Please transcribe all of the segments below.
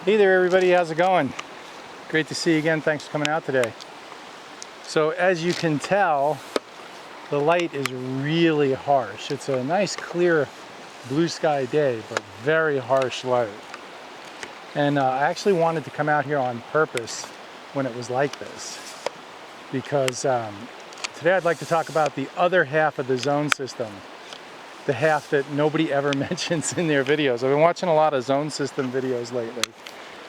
Hey there everybody, how's it going? Great to see you again, thanks for coming out today. So as you can tell, the light is really harsh. It's a nice clear blue sky day, but very harsh light. And I actually wanted to come out here on purpose when it was like this, because today I'd like to talk about the other half of the zone system, the half that nobody ever mentions in their videos. I've been watching a lot of zone system videos lately.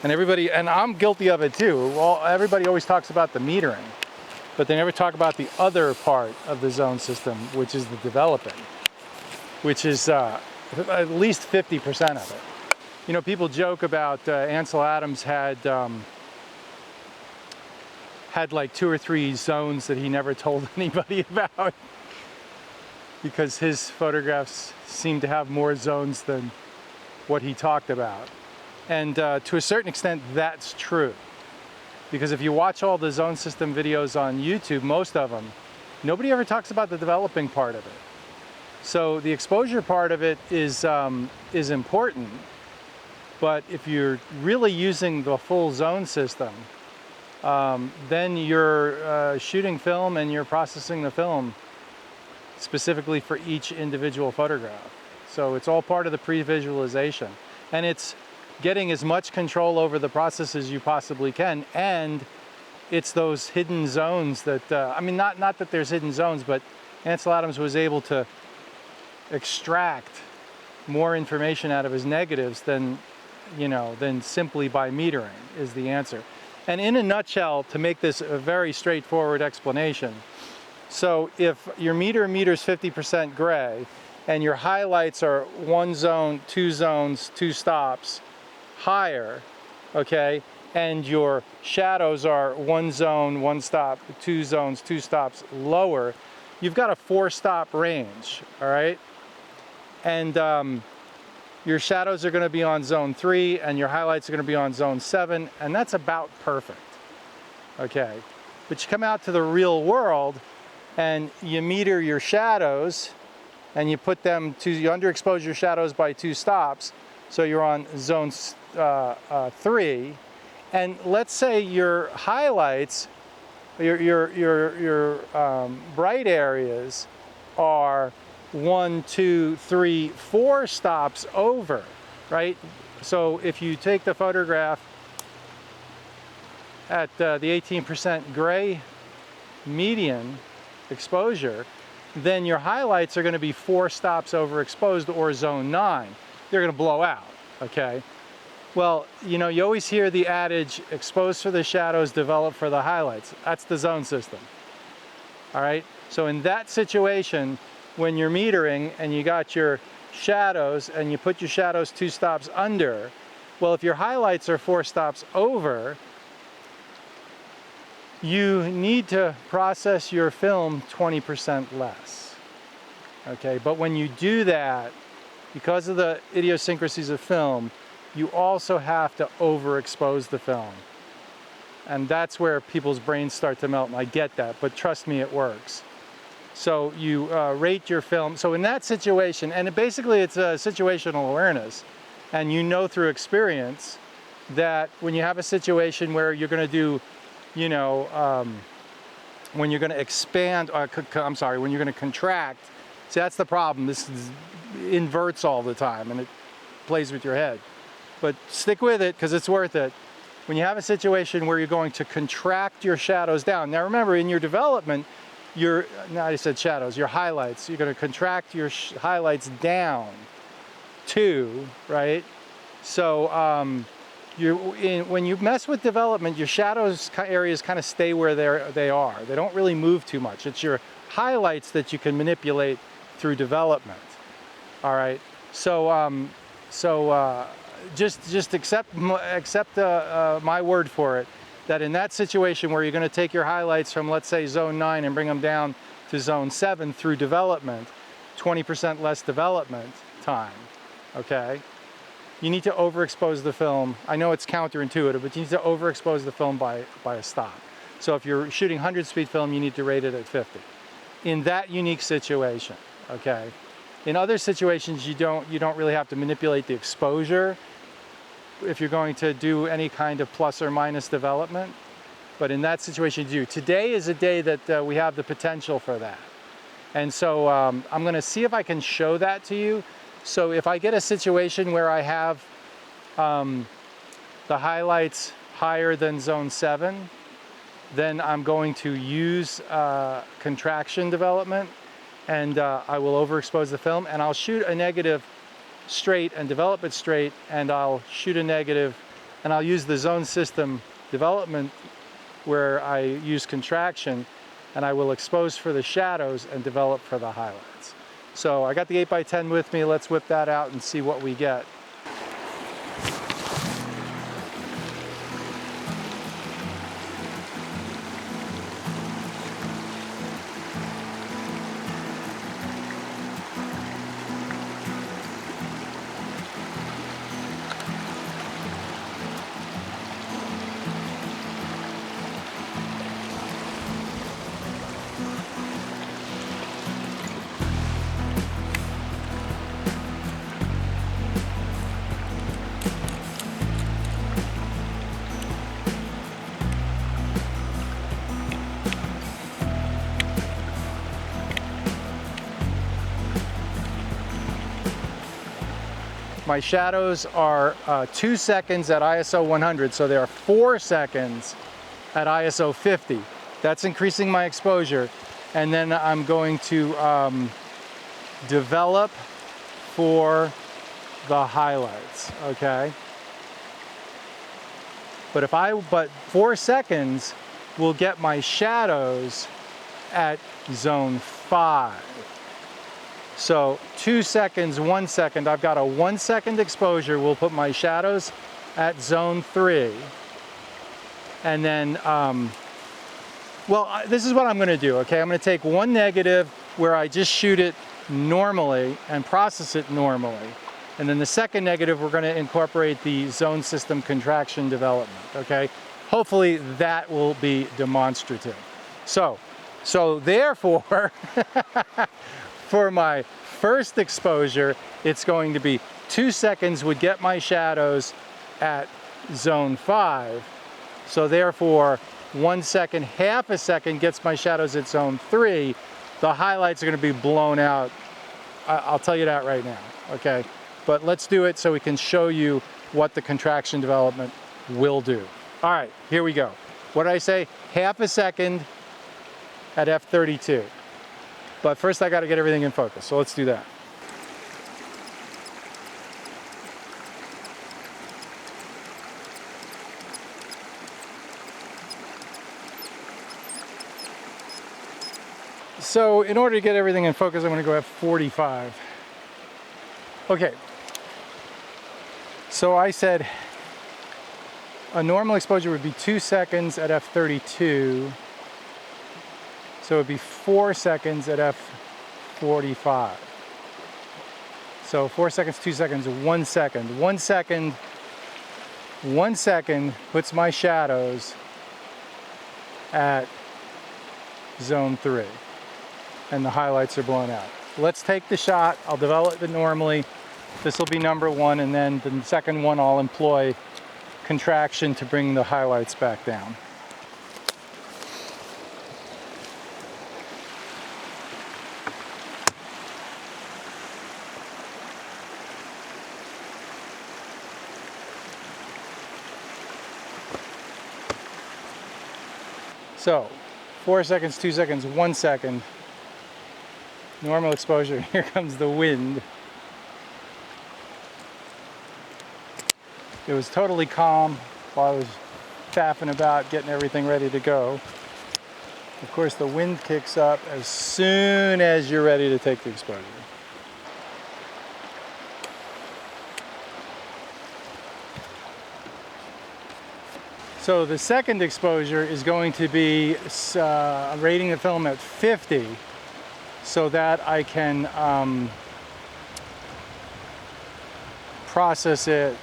And everybody, and I'm guilty of it too, well, everybody always talks about the metering, but they never talk about the other part of the zone system, which is the developing, which is at least 50% of it. You know, people joke about Ansel Adams had like 2 or 3 zones that he never told anybody about, because his photographs seem to have more zones than what he talked about. And to a certain extent, that's true. Because if you watch all the zone system videos on YouTube, most of them, nobody ever talks about the developing part of it. So the exposure part of it is important, but if you're really using the full zone system, then you're shooting film and you're processing the film specifically for each individual photograph. So it's all part of the pre-visualization. And it's getting as much control over the process as you possibly can, and it's those hidden zones that, I mean, not that there's hidden zones, but Ansel Adams was able to extract more information out of his negatives than, you know, than simply by metering is the answer. And in a nutshell, to make this a very straightforward explanation, so if your meter's 50% gray, and your highlights are 1 zone, 2 zones, 2 stops higher, okay, and your shadows are 1 zone, 1 stop, 2 zones, 2 stops lower, you've got a 4-stop range, all right? And your shadows are going to be on zone 3, and your highlights are going to be on zone 7, and that's about perfect, okay? But you come out to the real world, and you meter your shadows, and you put them to, you underexpose your shadows by 2 stops, so you're on zone 3, and let's say your highlights, your bright areas are 1, 2, 3, 4 stops over, right? So if you take the photograph at the 18% gray median exposure, then your highlights are going to be 4 stops overexposed, or zone 9. They're going to blow out, okay? Well, you know, you always hear the adage, expose for the shadows, develop for the highlights. That's the zone system, all right? So in that situation, when you're metering and you got your shadows and you put your shadows 2 stops under, well, if your highlights are 4 stops over, you need to process your film 20% less, okay? But when you do that, because of the idiosyncrasies of film, you also have to overexpose the film. And that's where people's brains start to melt, and I get that, but trust me, it works. So you rate your film. So in that situation, and basically it's a situational awareness, and you know through experience that when you have a situation where you're going to do, you know, when you're going to expand, I'm sorry, when you're going to contract, see, that's the problem. This inverts all the time, and it plays with your head. But stick with it, because it's worth it. When you have a situation where you're going to contract your shadows down, now remember, in your development, I said shadows, your highlights, you're going to contract your highlights down too, right? So when you mess with development, your shadows areas kind of stay where they are. They don't really move too much. It's your highlights that you can manipulate through development. All right. So just accept my word for it, that in that situation where you're going to take your highlights from, let's say, zone 9 and bring them down to zone 7 through development, 20% less development time, okay? You need to overexpose the film. I know it's counterintuitive, but you need to overexpose the film by a stop. So if you're shooting 100 speed film, you need to rate it at 50. In that unique situation, okay? In other situations, you don't really have to manipulate the exposure. if you're going to do any kind of plus or minus development. But in that situation, you do. Today is a day that we have the potential for that. And so I'm going to see if I can show that to you. So if I get a situation where I have the highlights higher than zone 7, then I'm going to use contraction development, and I will overexpose the film, and I'll shoot a negative straight and develop it straight, and I'll shoot a negative, and I'll use the zone system development where I use contraction, and I will expose for the shadows and develop for the highlights. So I got the 8x10 with me. Let's whip that out and see what we get. My shadows are 2 seconds at ISO 100, so they are 4 seconds at ISO 50. That's increasing my exposure. And then I'm going to develop for the highlights, okay? But 4 seconds will get my shadows at zone 5. So 2 seconds, 1 second, I've got a 1 second exposure. We'll put my shadows at zone 3. And then, this is what I'm gonna do, okay? I'm gonna take one negative where I just shoot it normally and process it normally. And then the second negative, we're gonna incorporate the zone system contraction development, okay? Hopefully that will be demonstrative. So therefore, for my first exposure, it's going to be 2 seconds would get my shadows at zone 5. So therefore, 1 second, half a second gets my shadows at zone 3. The highlights are going to be blown out. I'll tell you that right now, okay? But let's do it so we can show you what the contraction development will do. All right, here we go. What did I say? Half a second at f32. But first I got to get everything in focus, so let's do that. So in order to get everything in focus, I'm going to go f45. Okay. So I said a normal exposure would be 2 seconds at f32. So it would be 4 seconds at f45. So 4 seconds, 2 seconds, 1 second. 1 second, 1 second puts my shadows at zone 3. And the highlights are blown out. Let's take the shot. I'll develop it normally. This will be number 1, and then the second one I'll employ contraction to bring the highlights back down. So, 4 seconds, 2 seconds, 1 second. Normal exposure, here comes the wind. It was totally calm while I was faffing about getting everything ready to go. Of course, the wind kicks up as soon as you're ready to take the exposure. So the second exposure is going to be rating the film at 50 so that I can process it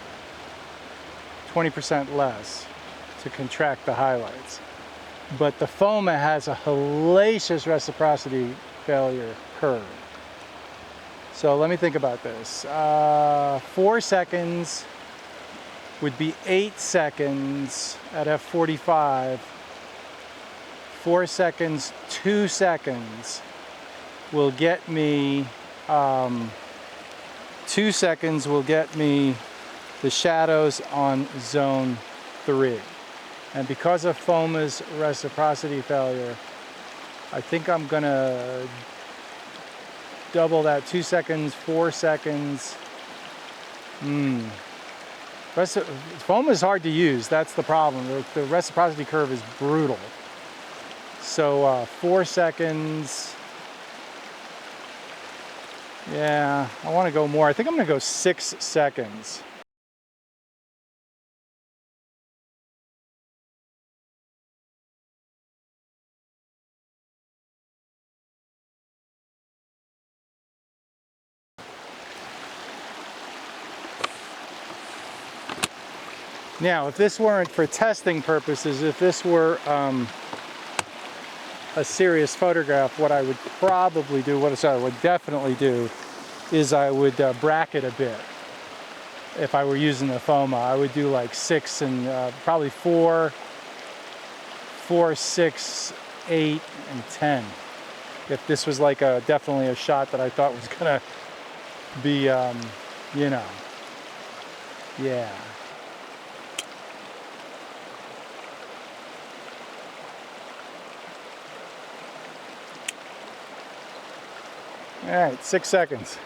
20% less to contract the highlights. But the FOMA has a hellacious reciprocity failure curve. So let me think about this. 4 seconds would be 8 seconds at f45. 4 seconds, 2 seconds will get me, 2 seconds will get me the shadows on zone 3. And because of FOMA's reciprocity failure, I think I'm gonna double that. 2 seconds, 4 seconds. FOMA is hard to use, that's the problem. The reciprocity curve is brutal. So 4 seconds. Yeah, I want to go more. I think I'm going to go 6 seconds. Now, if this weren't for testing purposes, if this were a serious photograph, what I would probably do, what I would definitely do, is I would bracket a bit. If I were using the FOMA, I would do like 6 and probably 4, 6, 8, and 10. If this was like definitely a shot that I thought was gonna be, you know, yeah. All right, 6 seconds.